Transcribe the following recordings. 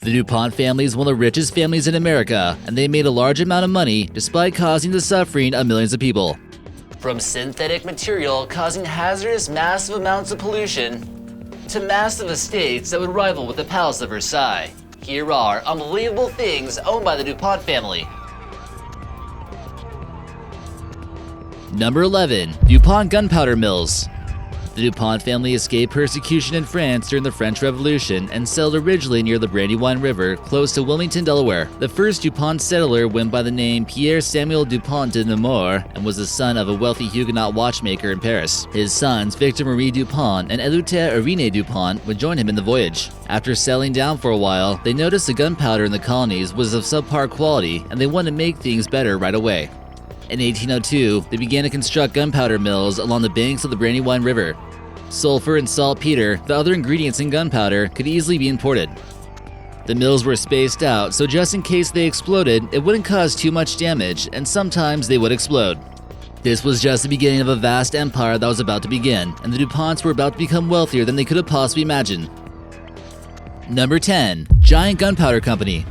The Dupont family is one of the richest families in America, and they made a large amount of money despite causing the suffering of millions of people. From synthetic material causing hazardous massive amounts of pollution, to massive estates that would rival with the Palace of Versailles, here are unbelievable things owned by the Dupont family. Number 11. Dupont gunpowder mills. The Dupont family escaped persecution in France during the French Revolution and settled originally near the Brandywine River, close to Wilmington, Delaware. The first Dupont settler went by the name Pierre Samuel Dupont de Namur and was the son of a wealthy Huguenot watchmaker in Paris. His sons, Victor Marie Dupont and Eleuthère Irene Dupont, would join him in the voyage. After settling down for a while, they noticed the gunpowder in the colonies was of subpar quality and they wanted to make things better right away. In 1802, they began to construct gunpowder mills along the banks of the Brandywine River. Sulfur and saltpeter, the other ingredients in gunpowder, could easily be imported. The mills were spaced out, so just in case they exploded, it wouldn't cause too much damage, and sometimes they would explode. This was just the beginning of a vast empire that was about to begin, and the DuPonts were about to become wealthier than they could have possibly imagined. Number 10. Giant Gunpowder Company.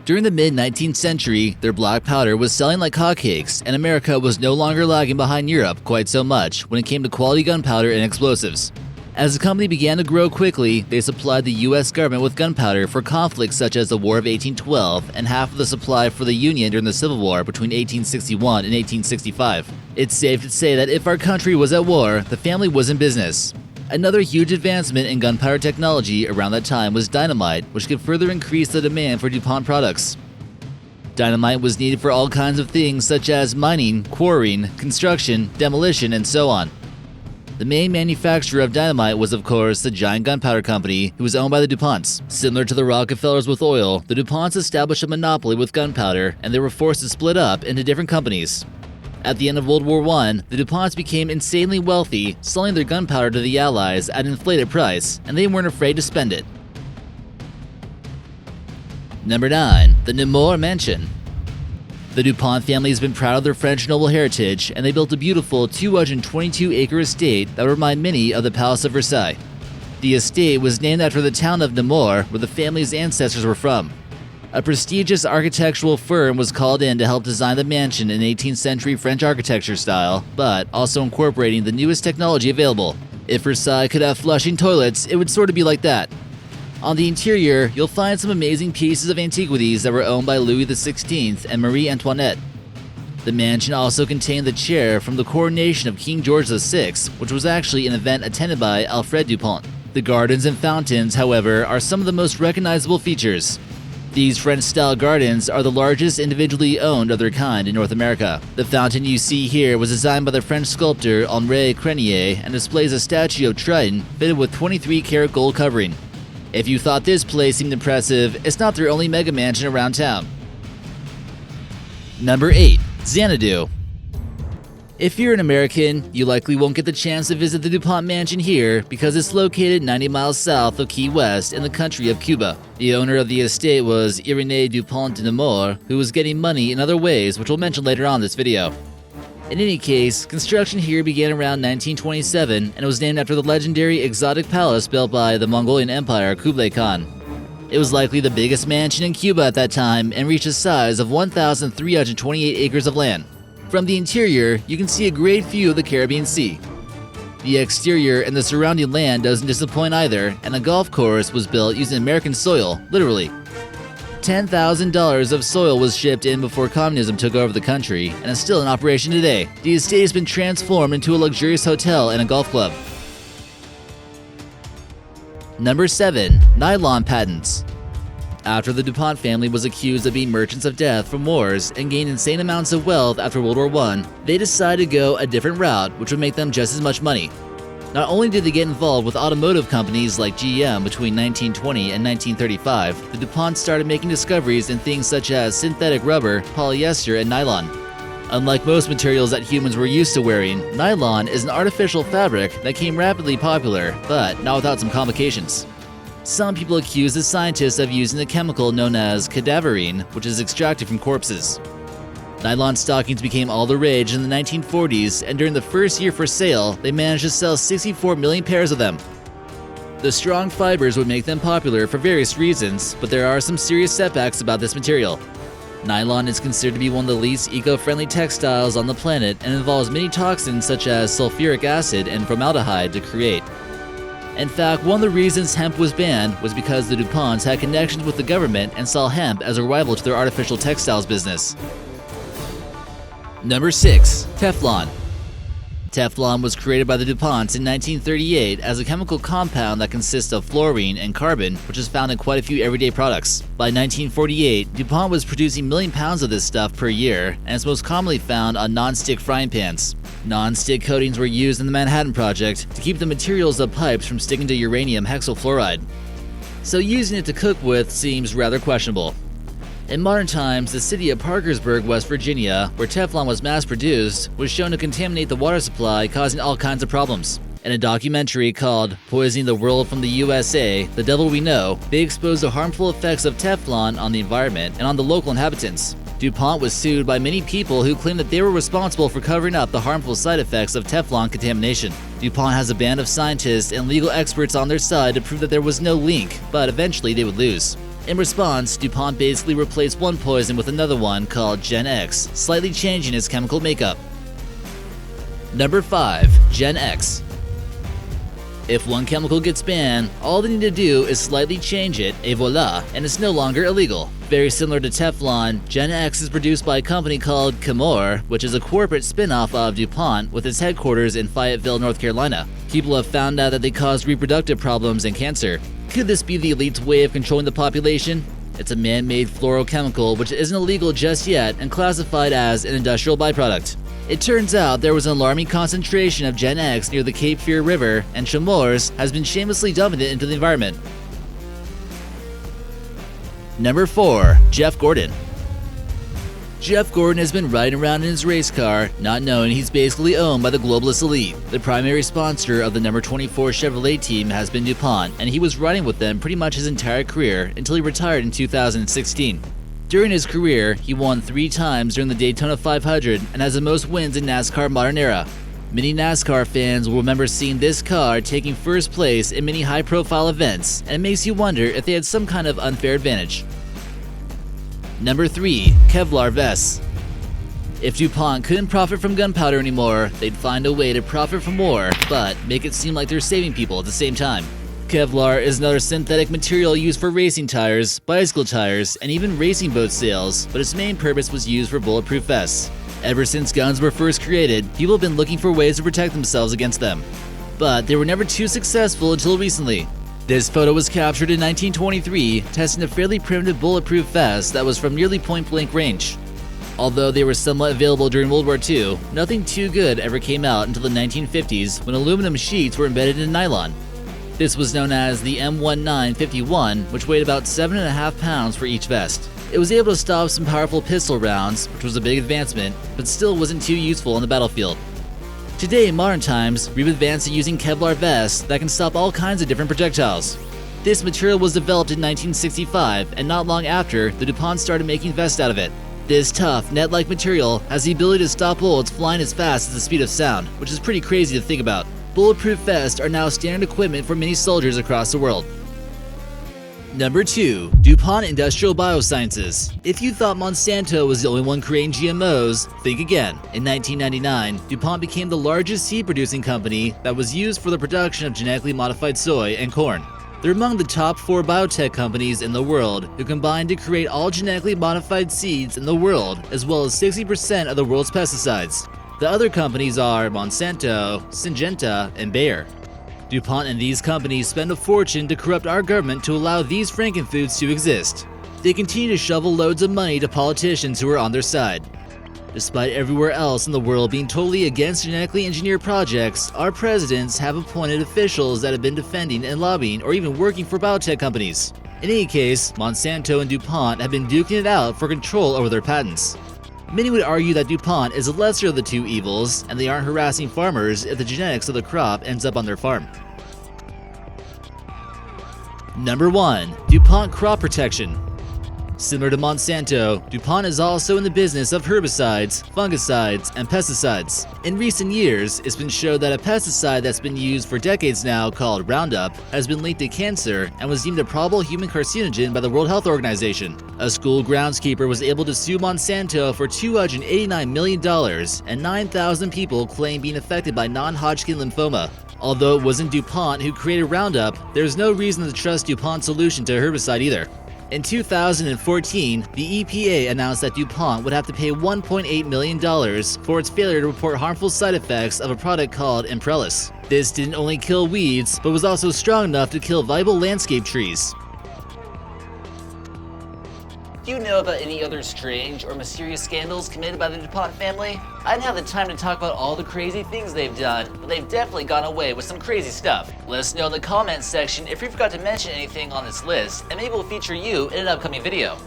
During the mid-19th century, their black powder was selling like hotcakes, and America was no longer lagging behind Europe quite so much when it came to quality gunpowder and explosives. As the company began to grow quickly, they supplied the U.S. government with gunpowder for conflicts such as the War of 1812 and half of the supply for the Union during the Civil War between 1861 and 1865. It's safe to say that if our country was at war, the family was in business. Another huge advancement in gunpowder technology around that time was dynamite, which could further increase the demand for DuPont products. Dynamite was needed for all kinds of things such as mining, quarrying, construction, demolition, and so on. The main manufacturer of dynamite was, of course, the Giant Gunpowder Company, who was owned by the DuPonts. Similar to the Rockefellers with oil, the DuPonts established a monopoly with gunpowder, and they were forced to split up into different companies. At the end of World War I, the DuPonts became insanely wealthy, selling their gunpowder to the Allies at an inflated price, and they weren't afraid to spend it. Number 9. The Namur Mansion. The Dupont family has been proud of their French noble heritage, and they built a beautiful 222-acre estate that would remind many of the Palace of Versailles. The estate was named after the town of Namur, where the family's ancestors were from. A prestigious architectural firm was called in to help design the mansion in 18th century French architecture style, but also incorporating the newest technology available. If Versailles could have flushing toilets, it would sort of be like that. On the interior, you'll find some amazing pieces of antiquities that were owned by Louis XVI and Marie Antoinette. The mansion also contained the chair from the coronation of King George VI, which was actually an event attended by Alfred Dupont. The gardens and fountains, however, are some of the most recognizable features. These French-style gardens are the largest individually owned of their kind in North America. The fountain you see here was designed by the French sculptor Henri Crenier and displays a statue of Triton fitted with 23-karat gold covering. If you thought this place seemed impressive, it's not their only mega mansion around town. Number 8. Xanadu. If you're an American, you likely won't get the chance to visit the DuPont mansion here because it's located 90 miles south of Key West in the country of Cuba. The owner of the estate was Irene Dupont de Namur, who was getting money in other ways, which we'll mention later on in this video. In any case, construction here began around 1927 and it was named after the legendary exotic palace built by the Mongolian Empire Kublai Khan. It was likely the biggest mansion in Cuba at that time and reached a size of 1,328 acres of land. From the interior, you can see a great view of the Caribbean Sea. The exterior and the surrounding land doesn't disappoint either, and a golf course was built using American soil, literally. $10,000 of soil was shipped in before communism took over the country, and is still in operation today. The estate has been transformed into a luxurious hotel and a golf club. Number 7. Nylon patents. After the Dupont family was accused of being merchants of death from wars and gained insane amounts of wealth after World War I, they decided to go a different route which would make them just as much money. Not only did they get involved with automotive companies like GM between 1920 and 1935, the DuPont started making discoveries in things such as synthetic rubber, polyester, and nylon. Unlike most materials that humans were used to wearing, nylon is an artificial fabric that became rapidly popular, but not without some complications. Some people accuse the scientists of using a chemical known as cadaverine, which is extracted from corpses. Nylon stockings became all the rage in the 1940s, and during the first year for sale, they managed to sell 64 million pairs of them. The strong fibers would make them popular for various reasons, but there are some serious setbacks about this material. Nylon is considered to be one of the least eco-friendly textiles on the planet and involves many toxins such as sulfuric acid and formaldehyde to create. In fact, one of the reasons hemp was banned was because the Duponts had connections with the government and saw hemp as a rival to their artificial textiles business. Number 6. Teflon. Teflon was created by the Duponts in 1938 as a chemical compound that consists of fluorine and carbon, which is found in quite a few everyday products. By 1948, Dupont was producing 1 million pounds of this stuff per year, and it's most commonly found on non-stick frying pans. Non-stick coatings were used in the Manhattan Project to keep the materials of pipes from sticking to uranium hexafluoride. So using it to cook with seems rather questionable. In modern times, the city of Parkersburg, West Virginia, where Teflon was mass-produced, was shown to contaminate the water supply, causing all kinds of problems. In a documentary called Poisoning the World from the USA, The Devil We Know, they exposed the harmful effects of Teflon on the environment and on the local inhabitants. Dupont was sued by many people who claimed that they were responsible for covering up the harmful side effects of Teflon contamination. Dupont has a band of scientists and legal experts on their side to prove that there was no link, but eventually they would lose. In response, Dupont basically replaced one poison with another one called GenX, slightly changing its chemical makeup. Number 5. GenX. If one chemical gets banned, all they need to do is slightly change it, et voila, and it's no longer illegal. Very similar to Teflon, GenX is produced by a company called Chemours, which is a corporate spin-off of Dupont with its headquarters in Fayetteville, North Carolina. People have found out that they cause reproductive problems and cancer. Could this be the elite's way of controlling the population? It's a man-made fluorochemical which isn't illegal just yet and classified as an industrial byproduct. It turns out there was an alarming concentration of GenX near the Cape Fear River, and Chemours has been shamelessly dumping it into the environment. Number 4. Jeff Gordon. Jeff Gordon has been riding around in his race car, not knowing he's basically owned by the globalist elite. The primary sponsor of the number 24 Chevrolet team has been Dupont, and he was riding with them pretty much his entire career until he retired in 2016. During his career, he won 3 times during the Daytona 500 and has the most wins in NASCAR modern era. Many NASCAR fans will remember seeing this car taking first place in many high-profile events, and it makes you wonder if they had some kind of unfair advantage. Number 3. Kevlar vests. If Dupont couldn't profit from gunpowder anymore, they'd find a way to profit from war, but make it seem like they're saving people at the same time. Kevlar is another synthetic material used for racing tires, bicycle tires, and even racing boat sails, but its main purpose was used for bulletproof vests. Ever since guns were first created, people have been looking for ways to protect themselves against them. But they were never too successful until recently. This photo was captured in 1923, testing a fairly primitive bulletproof vest that was from nearly point-blank range. Although they were somewhat available during World War II, nothing too good ever came out until the 1950s when aluminum sheets were embedded in nylon. This was known as the M1951, which weighed about 7.5 pounds for each vest. It was able to stop some powerful pistol rounds, which was a big advancement, but still wasn't too useful on the battlefield. Today, in modern times, we've advanced to using Kevlar vests that can stop all kinds of different projectiles. This material was developed in 1965, and not long after, the Dupont started making vests out of it. This tough, net-like material has the ability to stop bullets flying as fast as the speed of sound, which is pretty crazy to think about. Bulletproof vests are now standard equipment for many soldiers across the world. Number 2. Dupont Industrial Biosciences. If you thought Monsanto was the only one creating GMOs, think again. In 1999, Dupont became the largest seed-producing company that was used for the production of genetically modified soy and corn. They're among the top 4 biotech companies in the world who combined to create all genetically modified seeds in the world, as well as 60% of the world's pesticides. The other companies are Monsanto, Syngenta, and Bayer. Dupont and these companies spend a fortune to corrupt our government to allow these frankenfoods to exist. They continue to shovel loads of money to politicians who are on their side. Despite everywhere else in the world being totally against genetically engineered projects, our presidents have appointed officials that have been defending and lobbying or even working for biotech companies. In any case, Monsanto and Dupont have been duking it out for control over their patents. Many would argue that Dupont is the lesser of the two evils, and they aren't harassing farmers if the genetics of the crop ends up on their farm. Number 1. Dupont Crop Protection. Similar to Monsanto, Dupont is also in the business of herbicides, fungicides, and pesticides. In recent years, it's been shown that a pesticide that's been used for decades now, called Roundup, has been linked to cancer and was deemed a probable human carcinogen by the World Health Organization. A school groundskeeper was able to sue Monsanto for $289 million, and 9,000 people claim being affected by non-Hodgkin lymphoma. Although it wasn't Dupont who created Roundup, there's no reason to trust Dupont's solution to herbicide either. In 2014, the EPA announced that Dupont would have to pay $1.8 million for its failure to report harmful side effects of a product called Imprellis. This didn't only kill weeds, but was also strong enough to kill viable landscape trees. Do you know about any other strange or mysterious scandals committed by the Dupont family? I didn't have the time to talk about all the crazy things they've done, but they've definitely gone away with some crazy stuff. Let us know in the comments section if we forgot to mention anything on this list, and maybe we'll feature you in an upcoming video.